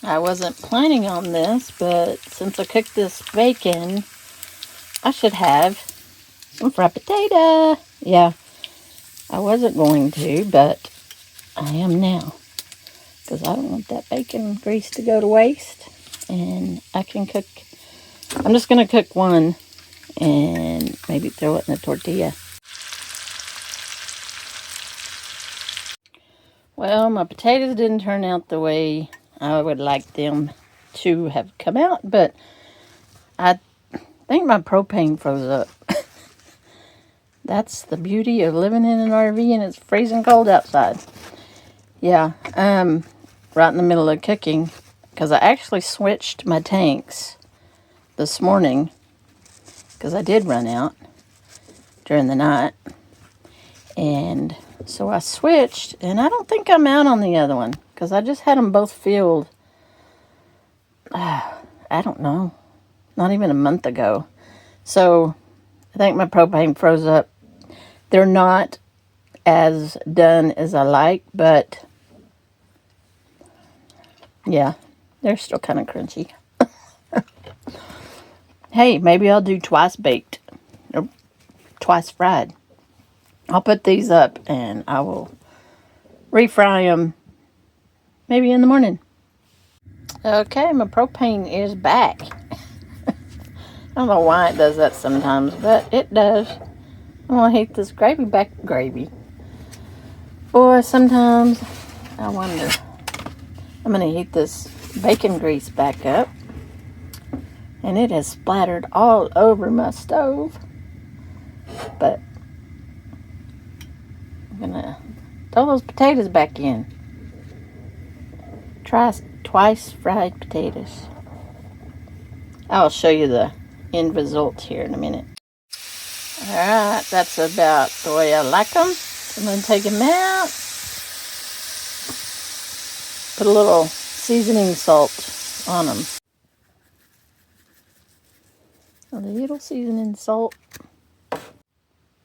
I wasn't planning on this, but since I cooked this bacon, I should have some fried potato. Yeah, I wasn't going to, but I am now. Because I don't want that bacon grease to go to waste. And I can cook, I'm just going to cook one and maybe throw it in a tortilla. Well, my potatoes didn't turn out the way I would like them to have come out, but I think my propane froze up. That's the beauty of living in an RV and it's freezing cold outside. Yeah, right in the middle of cooking, because I actually switched my tanks this morning, because I did run out during the night, and so I switched, and I don't think I'm out on the other one, because I just had them both filled, I don't know, not even a month ago. So I think my propane froze up. They're not as done as I like, but yeah, they're still kind of crunchy. Hey, maybe I'll do twice baked or twice fried. I'll put these up and I will refry them maybe in the morning. Okay, my propane is back. I don't know why it does that sometimes, but it does. I'm going to heat this gravy. Or sometimes I wonder. I'm going to heat this bacon grease back up. And it has splattered all over my stove. But I'm going to throw those potatoes back in. Try twice fried potatoes. I'll show you the end result here in a minute. Alright, that's about the way I like them. So I'm going to take them out. Put a little seasoning salt on them. A little seasoning salt.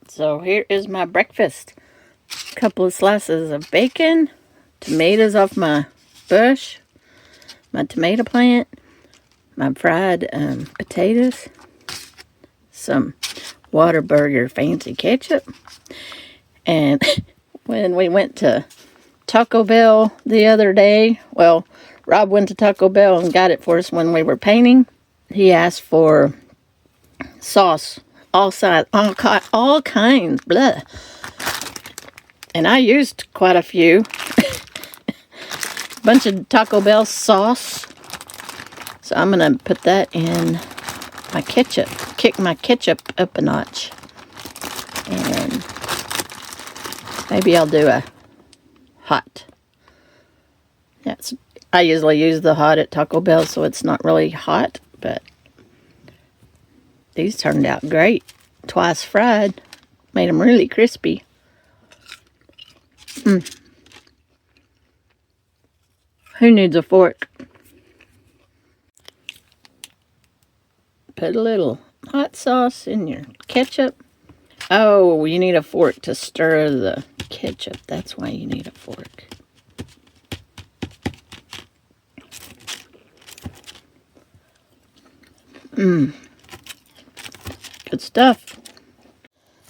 So here is my breakfast. A couple of slices of bacon, tomatoes off my bush, my tomato plant, my fried potatoes, some Whataburger fancy ketchup, and when we went to Taco Bell the other day, well, Rob went to Taco Bell and got it for us when we were painting. He asked for sauce, all kinds, blah. And I used quite a few. Bunch of Taco Bell sauce. So I'm going to put that in my ketchup. Kick my ketchup up a notch. And maybe I'll do a hot. Yes, I usually use the hot at Taco Bell, so it's not really hot, but these turned out great. Twice fried. Made them really crispy. Who needs a fork? Put a little hot sauce in your ketchup. Oh, you need a fork to stir the ketchup. That's why you need a fork. Good stuff.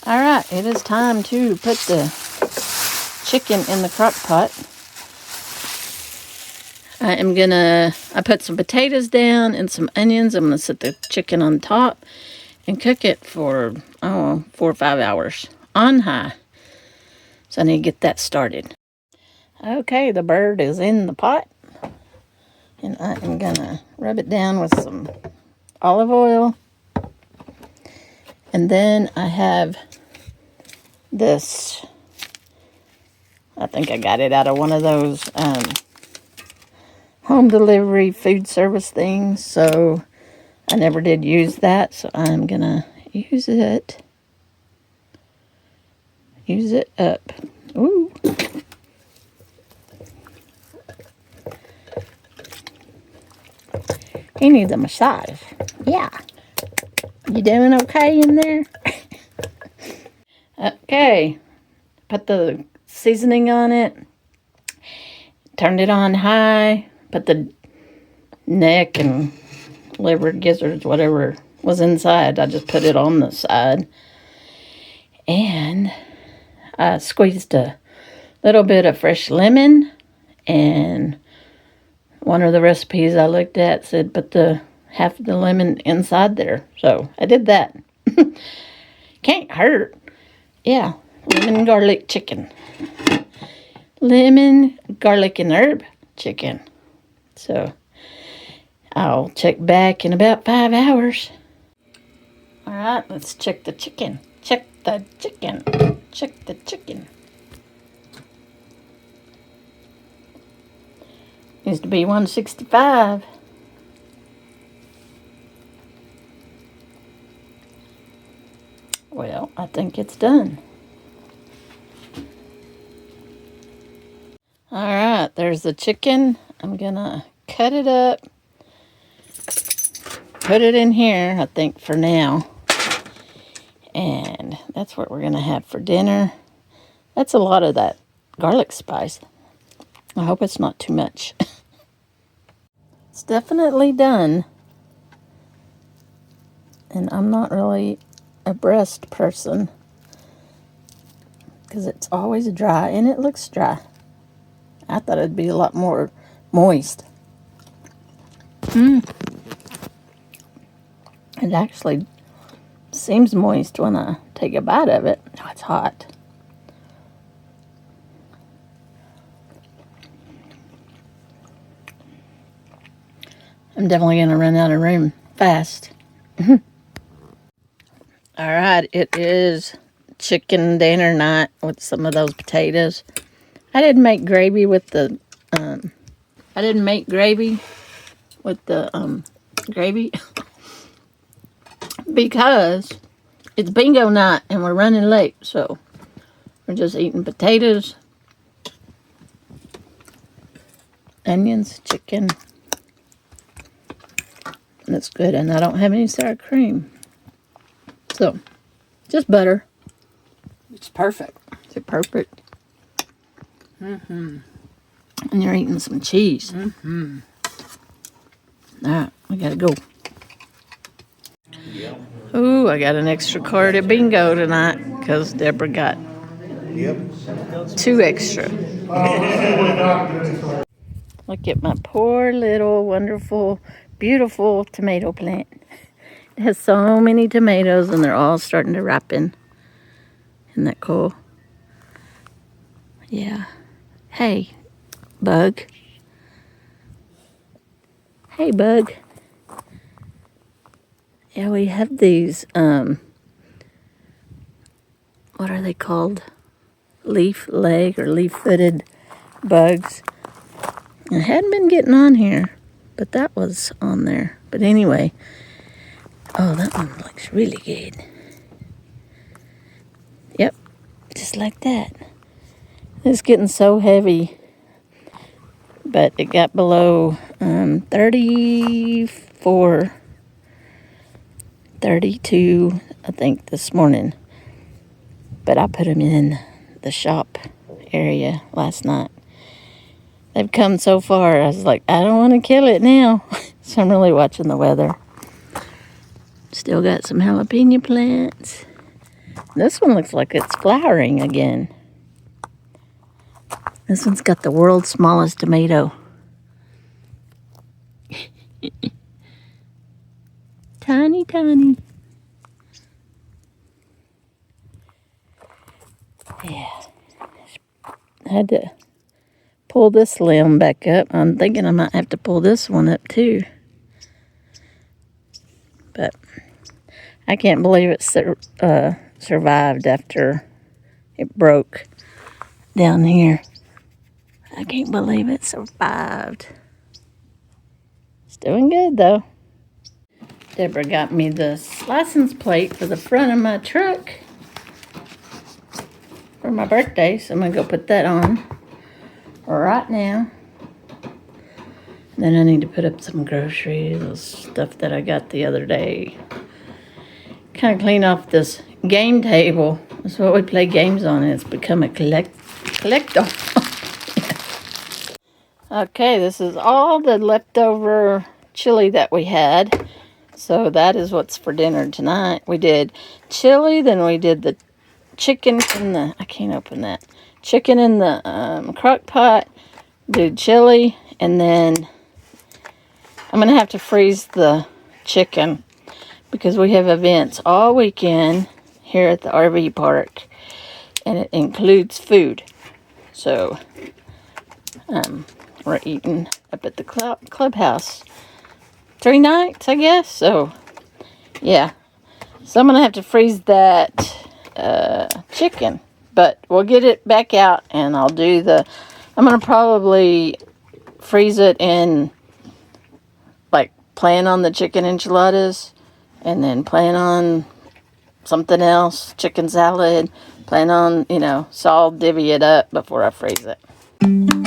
Alright, it is time to put the chicken in the crock pot. I put some potatoes down and some onions. I'm going to set the chicken on top and cook it for, 4 or 5 hours on high. So I need to get that started. Okay, the bird is in the pot. And I am going to rub it down with some olive oil. And then I have this, I think I got it out of one of those home delivery food service things, so I never did use that, so I'm gonna use it up. Ooh. He needs a massage. Yeah. You doing okay in there? Okay. Put the seasoning on it. Turned it on high. Put the neck and liver, gizzards, whatever was inside. I just put it on the side. And I squeezed a little bit of fresh lemon, and one of the recipes I looked at said put the half of the lemon inside there. So I did that. Can't hurt. Yeah, lemon garlic chicken. Lemon, garlic, and herb chicken. So I'll check back in about 5 hours. All right, let's check the chicken. Check the chicken. Check the chicken. Needs to be 165. Well, I think it's done. All right, there's the chicken. I'm gonna cut it up, put it in here, I think, for now. And that's what we're gonna have for dinner. That's a lot of that garlic spice. I hope it's not too much. It's definitely done. And I'm not really a breast person because it's always dry, and it looks dry. I thought it'd be a lot more moist. It actually seems moist when I take a bite of it. Oh, it's hot. I'm definitely going to run out of room fast. All right, it is chicken dinner night with some of those potatoes. I didn't make gravy with the gravy because it's bingo night and we're running late, so we're just eating potatoes, onions, chicken. And it's good, and I don't have any sour cream. So, just butter. It's perfect. It's perfect. And you're eating some cheese. All right, we gotta go. Ooh, I got an extra card at bingo tonight because Deborah got 2 extra. Look at my poor little wonderful, beautiful tomato plant. It has so many tomatoes and they're all starting to ripen. Isn't that cool? Yeah. Hey, bug. Hey, bug. Yeah, we have these, what are they called? Leaf leg or leaf-footed bugs. I hadn't been getting on here, but that was on there. But anyway, oh, that one looks really good. Yep, just like that. It's getting so heavy, but it got below 34, 32, I think, this morning. But I put them in the shop area last night. They've come so far, I was like, I don't want to kill it now. So I'm really watching the weather. Still got some jalapeno plants. This one looks like it's flowering again. This one's got the world's smallest tomato. Tiny, tiny. Yeah. I had to pull this limb back up. I'm thinking I might have to pull this one up too. But I can't believe it survived after it broke down here. I can't believe it survived. It's doing good though. Deborah got me this license plate for the front of my truck for my birthday, so I'm gonna go put that on right now. Then I need to put up some groceries, stuff that I got the other day. Kind of clean off this game table. That's what we play games on. It's become a collector. Okay, this is all the leftover chili that we had. So that is what's for dinner tonight. We did chili, then we did the chicken in the, I can't open that, chicken in the crock pot, did chili, and then I'm going to have to freeze the chicken because we have events all weekend here at the RV park, and it includes food. So we're eating up at the clubhouse 3 nights, I guess. So yeah, so I'm gonna have to freeze that chicken, but we'll get it back out, and I'll do I'm gonna probably freeze it and like plan on the chicken enchiladas, and then plan on something else, chicken salad, plan on, so I'll divvy it up before I freeze it.